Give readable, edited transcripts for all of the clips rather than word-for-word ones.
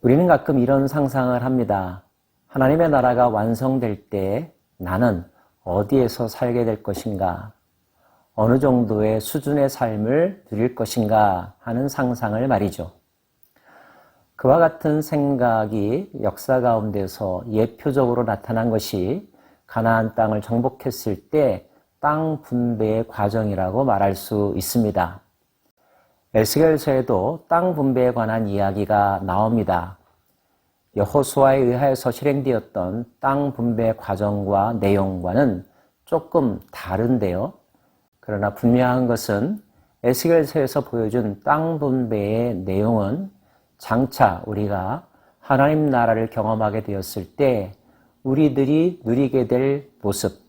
우리는 가끔 이런 상상을 합니다. 하나님의 나라가 완성될 때 나는 어디에서 살게 될 것인가? 어느 정도의 수준의 삶을 누릴 것인가 하는 상상을 말이죠. 그와 같은 생각이 역사 가운데서 예표적으로 나타난 것이 가나안 땅을 정복했을 때 땅 분배의 과정이라고 말할 수 있습니다. 에스겔서에도 땅 분배에 관한 이야기가 나옵니다. 여호수아에 의하여서 실행되었던 땅 분배 과정과 내용과는 조금 다른데요. 그러나 분명한 것은 에스겔서에서 보여준 땅 분배의 내용은 장차 우리가 하나님 나라를 경험하게 되었을 때 우리들이 누리게 될 모습,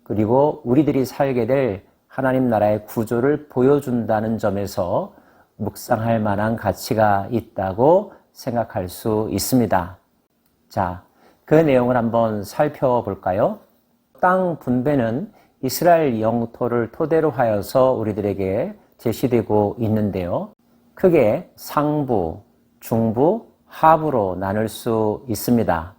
그리고 우리들이 살게 될 하나님 나라의 구조를 보여준다는 점에서 묵상할 만한 가치가 있다고 생각할 수 있습니다. 자, 그 내용을 한번 살펴볼까요? 땅 분배는 이스라엘 영토를 토대로 하여서 우리들에게 제시되고 있는데요. 크게 상부, 중부, 하부로 나눌 수 있습니다.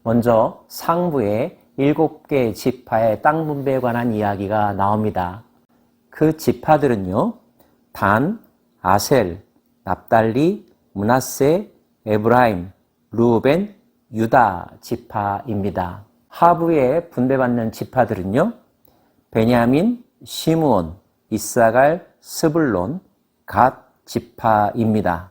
먼저 상부에 7개 지파의 땅 분배에 관한 이야기가 나옵니다. 그 지파들은요, 단, 아셀, 납달리, 므낫세, 에브라임, 르우벤, 유다 지파입니다. 하부에 분배받는 지파들은요, 베냐민, 시므온, 이사갈, 스불론, 갓 지파입니다.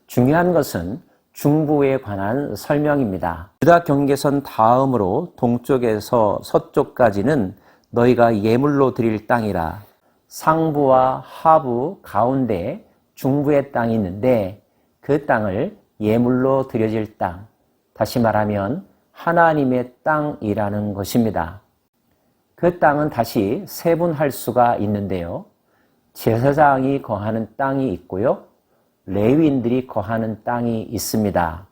중요한 것은 중부에 관한 설명입니다. 유다 경계선 다음으로 동쪽에서 서쪽까지는 너희가 예물로 드릴 땅이라. 상부와 하부 가운데 중부의 땅이 있는데 그 땅을 예물로 드려질 땅, 다시 말하면 하나님의 땅이라는 것입니다. 그 땅은 다시 세분할 수가 있는데요. 제사장이 거하는 땅이 있고요. 레위인들이 거하는 땅이 있습니다.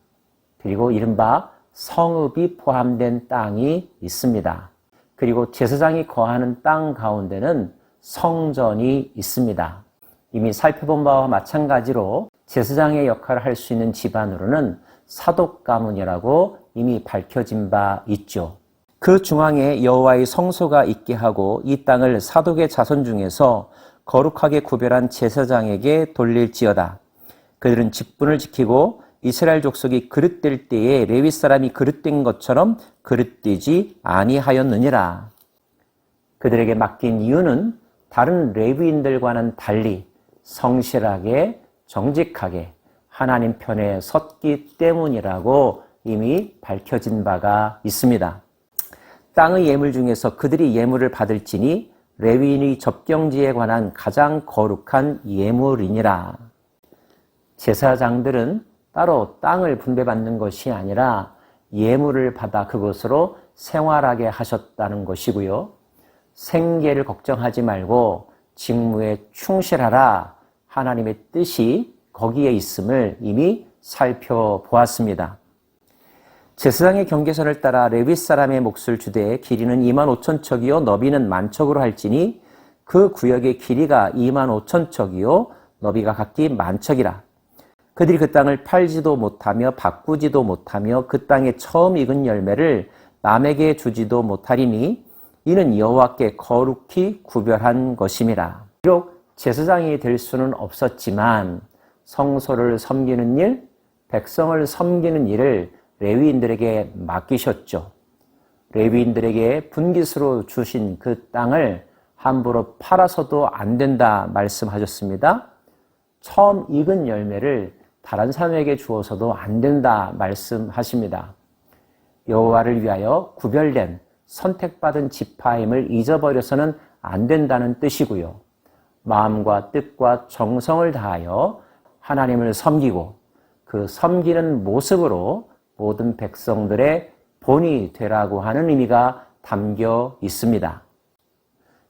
그리고 이른바 성읍이 포함된 땅이 있습니다. 그리고 제사장이 거하는 땅 가운데는 성전이 있습니다. 이미 살펴본 바와 마찬가지로 제사장의 역할을 할 수 있는 집안으로는 사독 가문이라고 이미 밝혀진 바 있죠. 그 중앙에 여호와의 성소가 있게 하고 이 땅을 사독의 자손 중에서 거룩하게 구별한 제사장에게 돌릴지어다. 그들은 직분을 지키고 이스라엘 족속이 그릇될 때에 레위 사람이 그릇된 것처럼 그릇되지 아니하였느니라. 그들에게 맡긴 이유는 다른 레위인들과는 달리 성실하게 정직하게 하나님 편에 섰기 때문이라고 이미 밝혀진 바가 있습니다. 땅의 예물 중에서 그들이 예물을 받을지니 레위인의 접경지에 관한 가장 거룩한 예물이니라. 제사장들은 따로 땅을 분배받는 것이 아니라 예물을 받아 그것으로 생활하게 하셨다는 것이고요. 생계를 걱정하지 말고 직무에 충실하라. 하나님의 뜻이 거기에 있음을 이미 살펴보았습니다. 제사장의 경계선을 따라 레위 사람의 몫을 주되 길이는 25,000척이요 너비는 10,000척으로 할지니 그 구역의 길이가 25,000척이요 너비가 각기 10,000척이라. 그들이 그 땅을 팔지도 못하며 바꾸지도 못하며 그 땅에 처음 익은 열매를 남에게 주지도 못하리니 이는 여호와께 거룩히 구별한 것임이라. 비록 제사장이 될 수는 없었지만 성소를 섬기는 일, 백성을 섬기는 일을 레위인들에게 맡기셨죠. 레위인들에게 분깃으로 주신 그 땅을 함부로 팔아서도 안 된다 말씀하셨습니다. 처음 익은 열매를 다른 사람에게 주어서도 안 된다 말씀하십니다. 여호와를 위하여 구별된 선택받은 지파임을 잊어버려서는 안 된다는 뜻이고요. 마음과 뜻과 정성을 다하여 하나님을 섬기고 그 섬기는 모습으로 모든 백성들의 본이 되라고 하는 의미가 담겨 있습니다.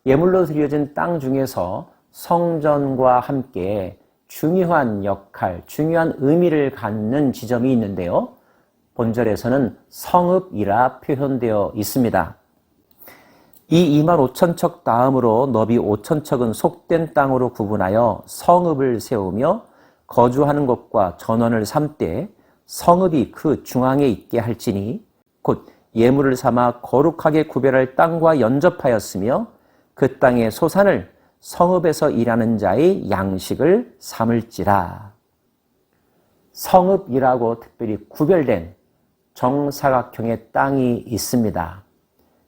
예물로 드려진 땅 중에서 성전과 함께 중요한 역할, 중요한 의미를 갖는 지점이 있는데요. 본절에서는 성읍이라 표현되어 있습니다. 이 25,000척 다음으로 너비 5,000척은 속된 땅으로 구분하여 성읍을 세우며 거주하는 곳과 전원을 삼되 성읍이 그 중앙에 있게 할지니 곧 예물을 삼아 거룩하게 구별할 땅과 연접하였으며 그 땅의 소산을 성읍에서 일하는 자의 양식을 삼을지라. 성읍이라고 특별히 구별된 정사각형의 땅이 있습니다.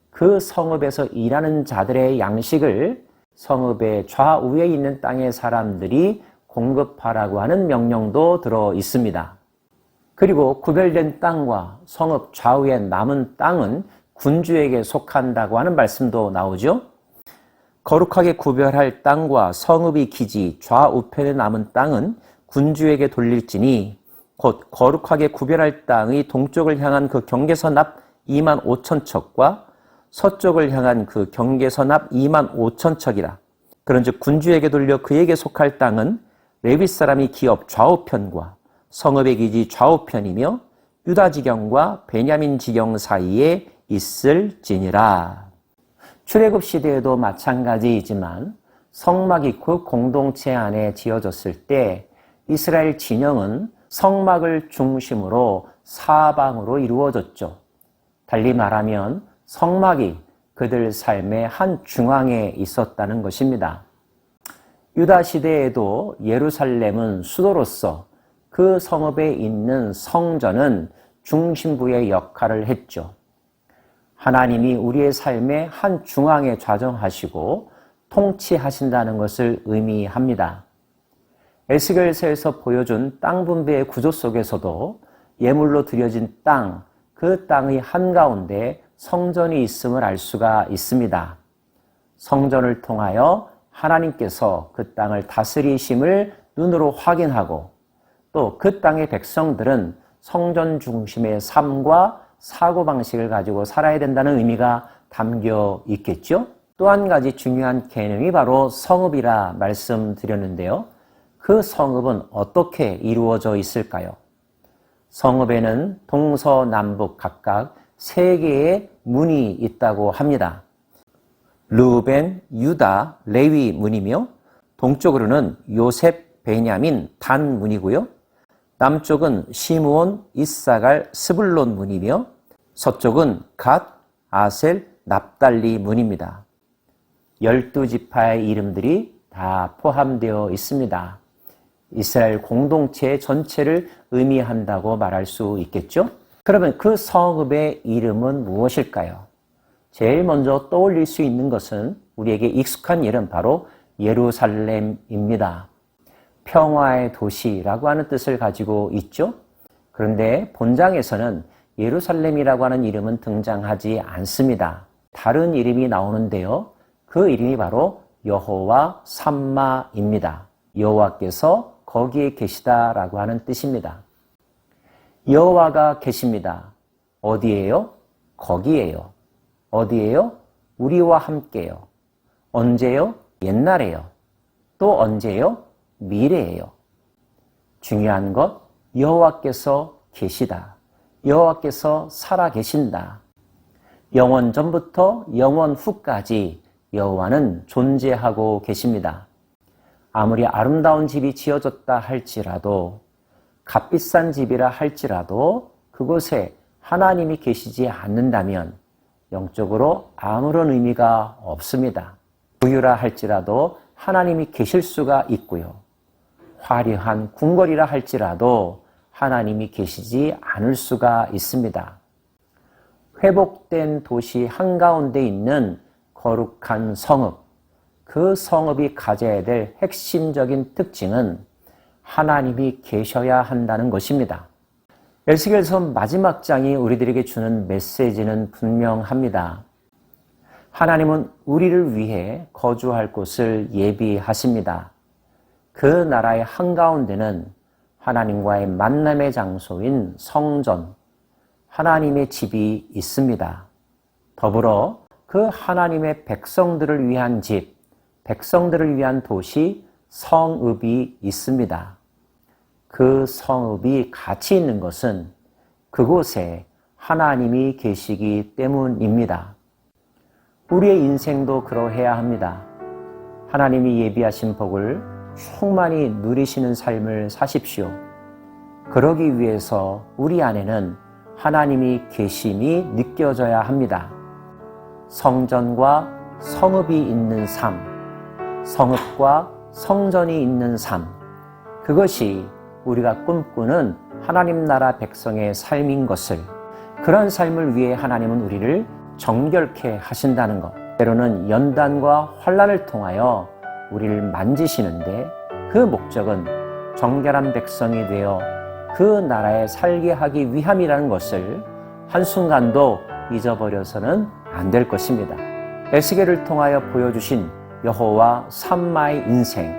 그 성읍에서 일하는 자들의 양식을 성읍의 좌우에 있는 땅의 사람들이 공급하라고 하는 명령도 들어 있습니다. 그리고 구별된 땅과 성읍 좌우에 남은 땅은 군주에게 속한다고 하는 말씀도 나오죠. 거룩하게 구별할 땅과 성읍의 기지 좌우편에 남은 땅은 군주에게 돌릴지니 곧 거룩하게 구별할 땅의 동쪽을 향한 그 경계선 앞 2만 5천 척과 서쪽을 향한 그 경계선 앞 2만 5천 척이라. 그런즉 군주에게 돌려 그에게 속할 땅은 레위 사람이 기업 좌우편과 성읍의 기지 좌우편이며 유다 지경과 베냐민 지경 사이에 있을지니라. 출애굽 시대에도 마찬가지이지만 성막이 그 공동체 안에 지어졌을 때 이스라엘 진영은 성막을 중심으로 사방으로 이루어졌죠. 달리 말하면 성막이 그들 삶의 한 중앙에 있었다는 것입니다. 유다 시대에도 예루살렘은 수도로서 그 성읍에 있는 성전은 중심부의 역할을 했죠. 하나님이 우리의 삶의 한 중앙에 좌정하시고 통치하신다는 것을 의미합니다. 에스겔서에서 보여준 땅 분배의 구조 속에서도 예물로 드려진 땅, 그 땅의 한가운데 성전이 있음을 알 수가 있습니다. 성전을 통하여 하나님께서 그 땅을 다스리심을 눈으로 확인하고 또 그 땅의 백성들은 성전 중심의 삶과 사고방식을 가지고 살아야 된다는 의미가 담겨 있겠죠. 또 한 가지 중요한 개념이 바로 성읍이라 말씀드렸는데요. 그 성읍은 어떻게 이루어져 있을까요? 성읍에는 동서남북 각각 3개의 문이 있다고 합니다. 르우벤, 유다, 레위 문이며 동쪽으로는 요셉, 베냐민, 단 문이고요. 남쪽은 시므온, 이사갈, 스불론 문이며 서쪽은 갓, 아셀, 납달리 문입니다. 12지파의 이름들이 다 포함되어 있습니다. 이스라엘 공동체 전체를 의미한다고 말할 수 있겠죠? 그러면 그 성읍의 이름은 무엇일까요? 제일 먼저 떠올릴 수 있는 것은 우리에게 익숙한 이름 바로 예루살렘입니다. 평화의 도시라고 하는 뜻을 가지고 있죠. 그런데 본장에서는 예루살렘이라고 하는 이름은 등장하지 않습니다. 다른 이름이 나오는데요. 그 이름이 바로 여호와 삼마입니다. 여호와께서 거기에 계시다라고 하는 뜻입니다. 여호와가 계십니다. 어디예요? 거기에요. 어디예요? 우리와 함께요. 언제요? 옛날에요. 또 언제요? 미래예요. 중요한 것, 여호와께서 계시다. 여호와께서 살아 계신다. 영원 전부터 영원 후까지 여호와는 존재하고 계십니다. 아무리 아름다운 집이 지어졌다 할지라도, 값비싼 집이라 할지라도 그곳에 하나님이 계시지 않는다면 영적으로 아무런 의미가 없습니다. 부유라 할지라도 하나님이 계실 수가 있고요. 화려한 궁궐이라 할지라도 하나님이 계시지 않을 수가 있습니다. 회복된 도시 한가운데 있는 거룩한 성읍, 그 성읍이 가져야 될 핵심적인 특징은 하나님이 계셔야 한다는 것입니다. 에스겔서 마지막 장이 우리들에게 주는 메시지는 분명합니다. 하나님은 우리를 위해 거주할 곳을 예비하십니다. 그 나라의 한가운데는 하나님과의 만남의 장소인 성전, 하나님의 집이 있습니다. 더불어 그 하나님의 백성들을 위한 집, 백성들을 위한 도시, 성읍이 있습니다. 그 성읍이 가치 있는 것은 그곳에 하나님이 계시기 때문입니다. 우리의 인생도 그러해야 합니다. 하나님이 예비하신 복을 충만히 누리시는 삶을 사십시오. 그러기 위해서 우리 안에는 하나님이 계심이 느껴져야 합니다. 성전과 성읍이 있는 삶, 성읍과 성전이 있는 삶, 그것이 우리가 꿈꾸는 하나님 나라 백성의 삶인 것을, 그런 삶을 위해 하나님은 우리를 정결케 하신다는 것, 때로는 연단과 환난을 통하여 우리를 만지시는데 그 목적은 정결한 백성이 되어 그 나라에 살게 하기 위함이라는 것을 한순간도 잊어버려서는 안 될 것입니다. 에스겔을 통하여 보여주신 여호와 삼마의 인생,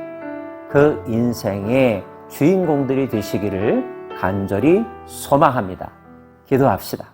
그 인생의 주인공들이 되시기를 간절히 소망합니다. 기도합시다.